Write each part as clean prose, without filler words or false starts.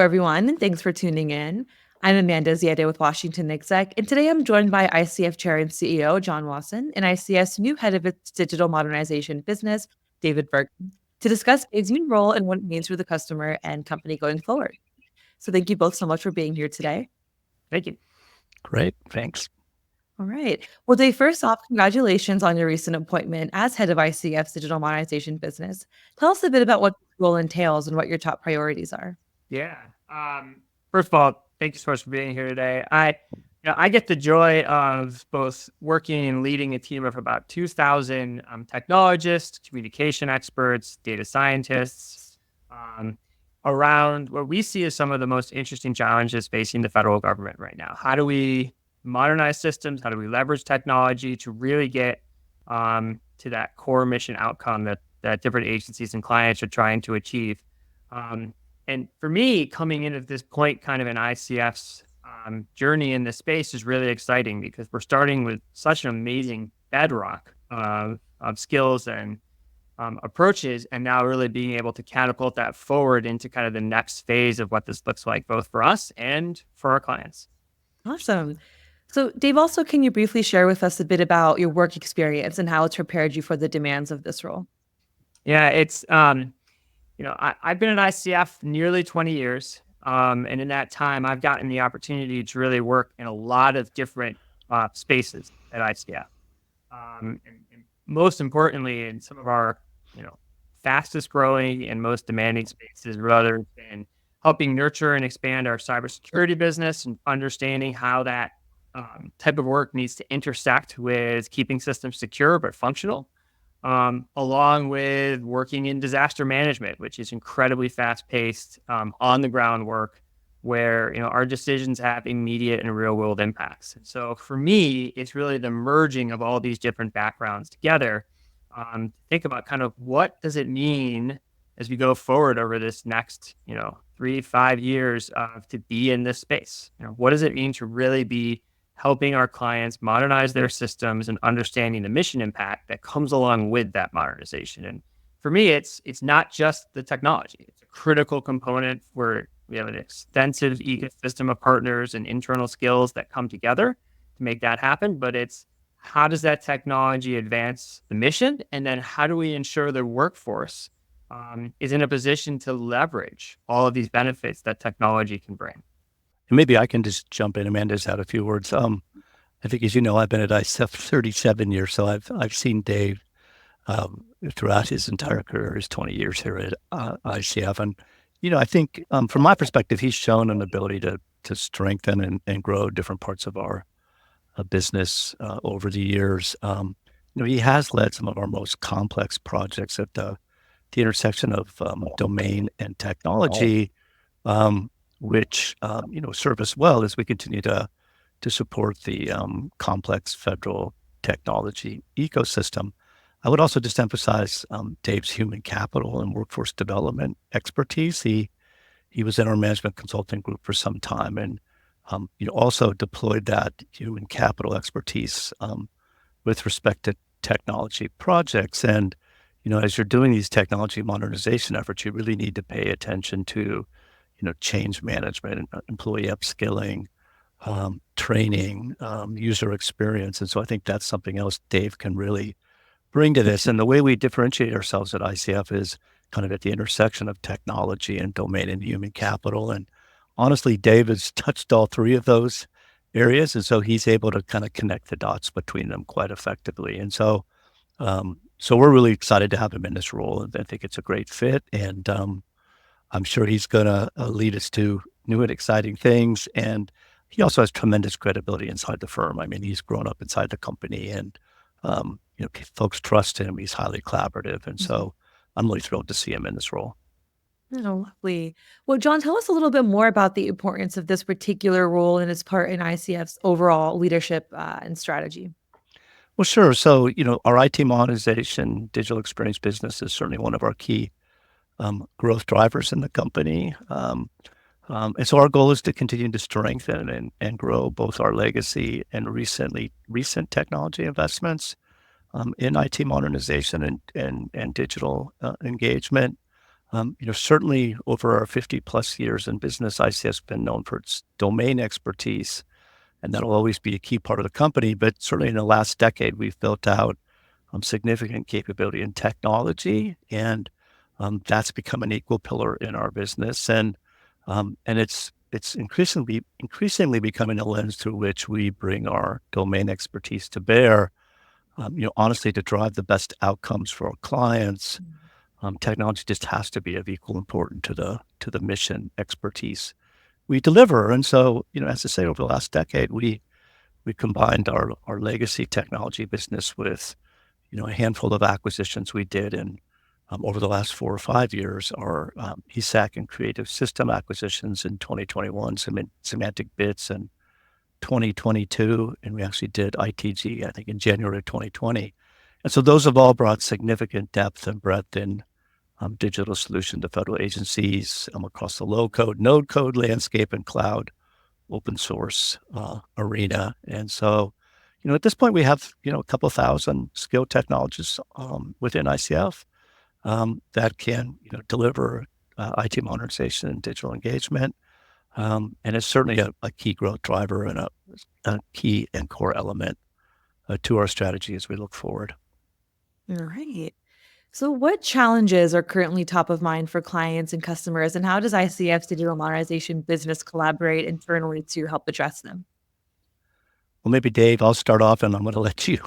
Hello, everyone, and thanks for tuning in. I'm Amanda Ziadeh with WashingtonExec, and today I'm joined by ICF Chair and CEO John Wasson and ICF's new head of its digital modernization business, David Birken, to discuss its new role and what it means for the customer and company going forward. So, thank you both so much for being here today. Thank you. Great, thanks. All right. Well, Dave, first off, congratulations on your recent appointment as head of ICF's digital modernization business. Tell us a bit about what this role entails and what your top priorities are. Yeah. First of all, thank you so much for being here today. I get the joy of both working and leading a team of about 2,000 technologists, communication experts, data scientists, around what we see as some of the most interesting challenges facing the federal government right now. How do we modernize systems? How do we leverage technology to really get to that core mission outcome that different agencies and clients are trying to achieve? And for me, coming in at this point, kind of an ICF's journey in this space is really exciting because we're starting with such an amazing bedrock of skills and approaches, and now really being able to catapult that forward into kind of the next phase of what this looks like, both for us and for our clients. Awesome. So, Dave, also, can you briefly share with us a bit about your work experience and how it's prepared you for the demands of this role? Yeah, it's I've been at ICF nearly 20 years. And in that time, I've gotten the opportunity to really work in a lot of different spaces at ICF. And most importantly, in some of our, fastest growing and most demanding spaces, rather than helping nurture and expand our cybersecurity business and understanding how that type of work needs to intersect with keeping systems secure but functional. Along with working in disaster management, which is incredibly fast-paced, on-the-ground work, where our decisions have immediate and real-world impacts. And so, for me, it's really the merging of all these different backgrounds together. Think about kind of what does it mean as we go forward over this next, 3-5 years to be in this space. What does it mean to really be helping our clients modernize their systems and understanding the mission impact that comes along with that modernization. And for me, it's not just the technology. It's a critical component where we have an extensive ecosystem of partners and internal skills that come together to make that happen. But it's how does that technology advance the mission? And then how do we ensure the workforce is in a position to leverage all of these benefits that technology can bring? And maybe I can just jump in. Amanda's had a few words. I think, as you know, I've been at ICF 37 years, so I've seen Dave throughout his entire career, his 20 years here at ICF. And, I think from my perspective, he's shown an ability to strengthen and grow different parts of our business over the years. He has led some of our most complex projects at the intersection of domain and technology, which serve us well as we continue to support the complex federal technology ecosystem. I would also just emphasize Dave's human capital and workforce development expertise. He was in our management consulting group for some time, and also deployed that human capital expertise with respect to technology projects. And as you're doing these technology modernization efforts, you really need to pay attention to change management, employee upskilling, training, user experience. And so I think that's something else Dave can really bring to this. And the way we differentiate ourselves at ICF is kind of at the intersection of technology and domain and human capital. And honestly, Dave has touched all three of those areas. And so he's able to kind of connect the dots between them quite effectively. And so we're really excited to have him in this role. And I think it's a great fit. And I'm sure he's going to lead us to new and exciting things. And he also has tremendous credibility inside the firm. I mean, he's grown up inside the company, and folks trust him. He's highly collaborative. And so I'm really thrilled to see him in this role. Oh, lovely. Well, John, tell us a little bit more about the importance of this particular role and its part in ICF's overall leadership and strategy. Well, sure. So, our IT modernization digital experience business is certainly one of our key growth drivers in the company. And so our goal is to continue to strengthen and grow both our legacy and recent technology investments in IT modernization and digital engagement. Certainly over our 50 plus years in business, ICF has been known for its domain expertise, and that'll always be a key part of the company. But certainly in the last decade, we've built out significant capability in technology, and that's become an equal pillar in our business. And it's increasingly becoming a lens through which we bring our domain expertise to bear. Honestly, to drive the best outcomes for our clients, technology just has to be of equal importance to the mission expertise we deliver. And so, as I say, over the last decade, we combined our legacy technology business with a handful of acquisitions we did in over the last 4 or 5 years. Our ESAC and Creative System acquisitions in 2021, Semantic Bits in 2022, and we actually did ITG, I think, in January of 2020. And so those have all brought significant depth and breadth in digital solution to federal agencies across the low-code, no-code landscape and cloud open source arena. And so, at this point, we have, a couple thousand skilled technologists within ICF that can, deliver IT modernization and digital engagement. And it's certainly a key growth driver and a key and core element to our strategy as we look forward. All right. So, what challenges are currently top of mind for clients and customers, and how does ICF's digital modernization business collaborate internally to help address them? Well, maybe Dave, I'll start off, and I'm going to let you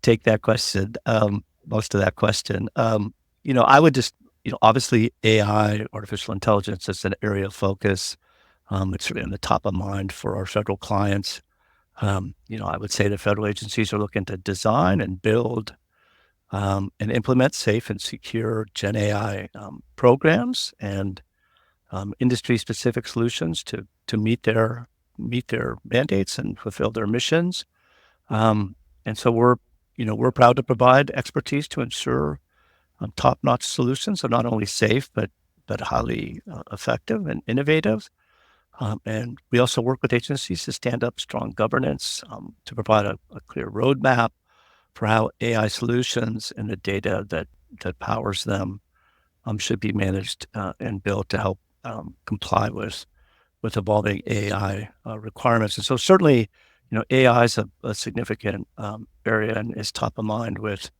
take that question, most of that question. I would just, obviously AI, artificial intelligence is an area of focus. It's really on the top of mind for our federal clients. I would say the federal agencies are looking to design and build and implement safe and secure Gen AI programs and industry-specific solutions to meet their mandates and fulfill their missions. And so we're proud to provide expertise to ensure top-notch solutions are not only safe but highly effective and innovative. And we also work with agencies to stand up strong governance to provide a clear roadmap for how AI solutions and the data that powers them should be managed and built to help comply with evolving AI requirements. And so certainly, AI is a significant area and is top of mind with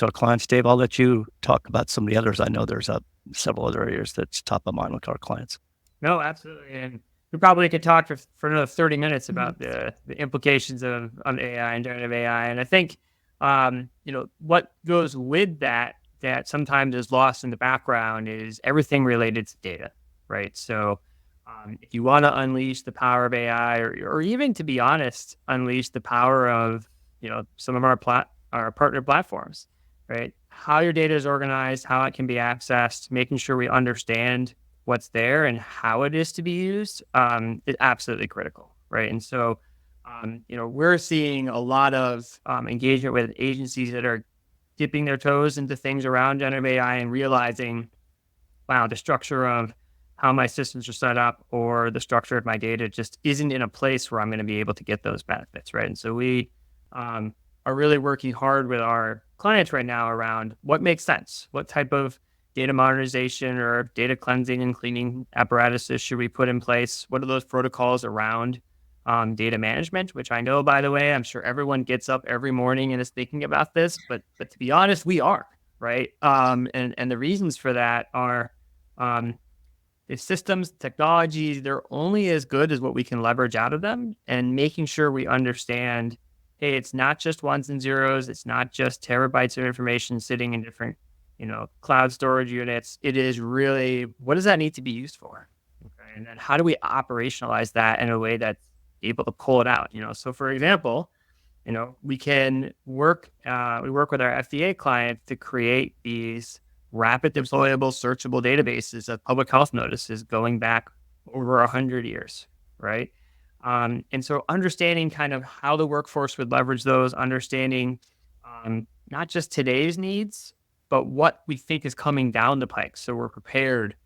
our clients. Dave, I'll let you talk about some of the others. I know there's several other areas that's top of mind with our clients. No, absolutely. And we probably could talk for another 30 minutes about the implications of AI and generative AI. And I think, what goes with that sometimes is lost in the background is everything related to data, right? So if you want to unleash the power of AI, or even, to be honest, unleash the power of, some of our partner platforms, right? How your data is organized, how it can be accessed, making sure we understand what's there and how it is to be used is absolutely critical, right? And so, we're seeing a lot of engagement with agencies that are dipping their toes into things around generative AI and realizing, wow, the structure of how my systems are set up or the structure of my data just isn't in a place where I'm going to be able to get those benefits, right? And so we are really working hard with our clients right now around what makes sense, what type of data modernization or data cleansing and cleaning apparatuses should we put in place? What are those protocols around data management, which I know, by the way, I'm sure everyone gets up every morning and is thinking about this, but to be honest, we are, right? And the reasons for that are the systems, technologies, they're only as good as what we can leverage out of them, and making sure we understand, hey, it's not just ones and zeros. It's not just terabytes of information sitting in different, cloud storage units. It is really, what does that need to be used for? Okay. And then how do we operationalize that in a way that's able to pull it out? So for example, we can work, we work with our FDA clients to create these rapid deployable searchable databases of public health notices going back over 100 years, right? And so understanding kind of how the workforce would leverage those, understanding not just today's needs, but what we think is coming down the pike, so we're prepared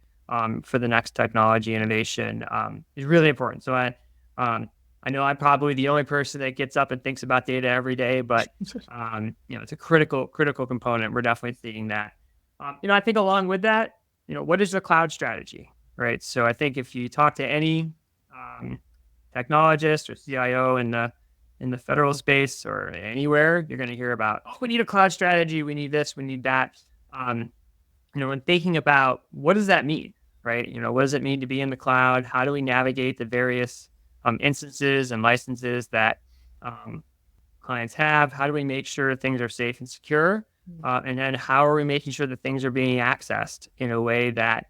for the next technology innovation is really important. So I know I'm probably the only person that gets up and thinks about data every day, but it's a critical component. We're definitely seeing that. I think along with that, what is the cloud strategy, right? So I think if you talk to any technologist or CIO in the federal space or anywhere, you're going to hear about, oh, we need a cloud strategy, we need this, we need that. When thinking about what does that mean, right? What does it mean to be in the cloud? How do we navigate the various instances and licenses that clients have? How do we make sure things are safe and secure? And then how are we making sure that things are being accessed in a way that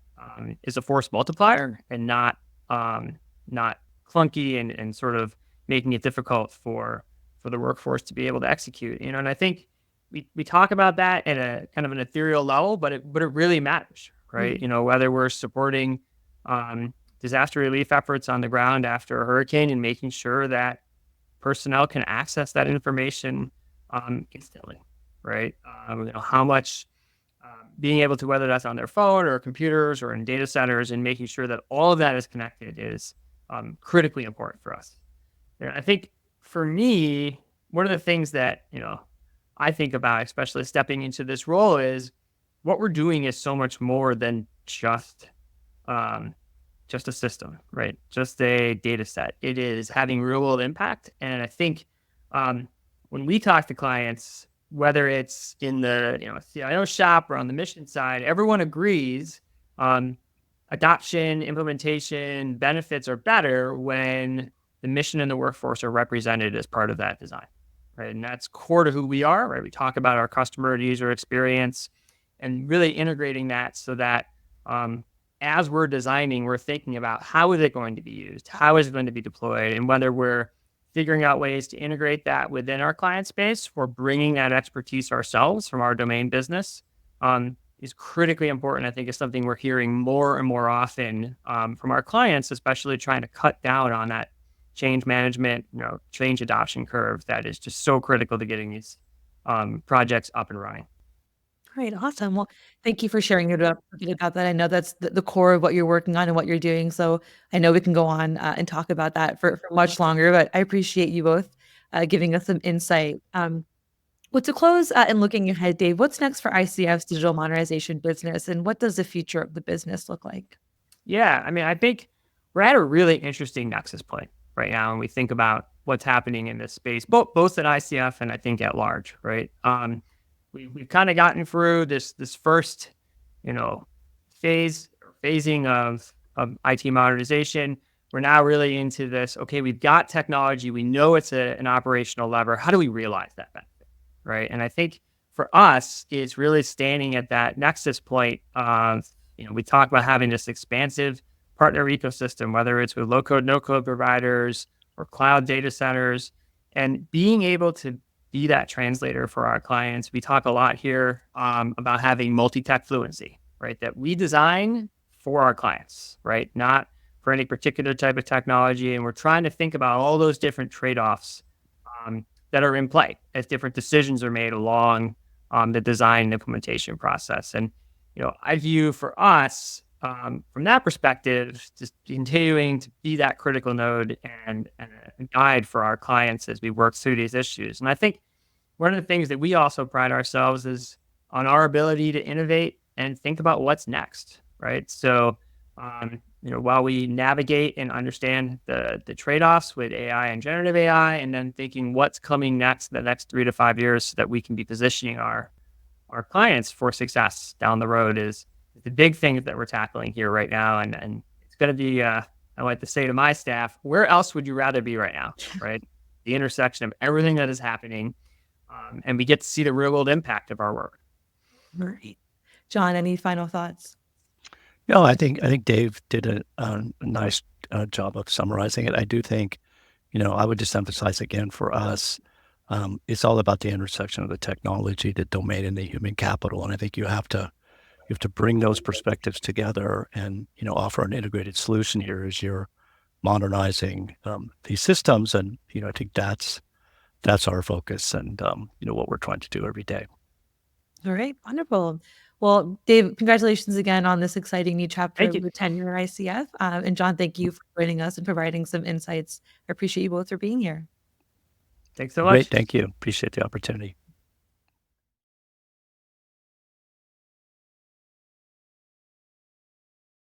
is a force multiplier and not clunky and sort of making it difficult for the workforce to be able to execute. And I think we talk about that at a kind of an ethereal level, but it really matters, right? Whether we're supporting disaster relief efforts on the ground after a hurricane and making sure that personnel can access that information instantly, right? How much being able to, whether that's on their phone or computers or in data centers, and making sure that all of that is connected is critically important for us. And I think for me, one of the things that, I think about, especially stepping into this role, is what we're doing is so much more than just a system, right? Just a data set. It is having real world impact. And I think when we talk to clients, whether it's in the CIO shop or on the mission side, everyone agrees adoption, implementation, benefits are better when the mission and the workforce are represented as part of that design, right? And that's core to who we are, right? We talk about our customer and user experience and really integrating that so that as we're designing, we're thinking about how is it going to be used? How is it going to be deployed? And whether we're figuring out ways to integrate that within our client space or bringing that expertise ourselves from our domain business is critically important. I think is something we're hearing more and more often from our clients, especially trying to cut down on that change management, change adoption curve that is just so critical to getting these projects up and running. All right, awesome. Well, thank you for sharing a bit about that. I know that's the core of what you're working on and what you're doing. So I know we can go on and talk about that for much longer, but I appreciate you both giving us some insight. Well, to close and looking ahead, Dave, what's next for ICF's digital modernization business, and what does the future of the business look like? Yeah, I think we're at a really interesting nexus point right now, and we think about what's happening in this space, both at ICF and I think at large, right? We've kind of gotten through this first, phasing of IT modernization. We're now really into this. Okay, we've got technology. We know it's an operational lever. How do we realize that benefit, right? And I think for us, it's really standing at that nexus point of, we talk about having this expansive partner ecosystem, whether it's with low-code, no-code providers or cloud data centers, and being able to be that translator for our clients. We talk a lot here about having multi-tech fluency, right? That we design for our clients, right? Not for any particular type of technology. And we're trying to think about all those different trade-offs that are in play as different decisions are made along the design and implementation process. And, I view for us, from that perspective, just continuing to be that critical node and a guide for our clients as we work through these issues. And I think one of the things that we also pride ourselves is on our ability to innovate and think about what's next, right? So, while we navigate and understand the trade-offs with AI and generative AI, and then thinking what's coming next, the next 3 to 5 years, so that we can be positioning our clients for success down the road is the big things that we're tackling here right now. And it's going to be, I like to say to my staff, where else would you rather be right now, right? The intersection of everything that is happening, and we get to see the real world impact of our work. Right. John, any final thoughts? No, I think Dave did a nice job of summarizing it. I do think, I would just emphasize again for us, it's all about the intersection of the technology, the domain, and the human capital. And I think you have to bring those perspectives together and, offer an integrated solution here as you're modernizing these systems. And, I think that's our focus and, what we're trying to do every day. All right, wonderful. Well, Dave, congratulations again on this exciting new chapter of your tenure at ICF. And John, thank you for joining us and providing some insights. I appreciate you both for being here. Thanks so much. Great, thank you. Appreciate the opportunity.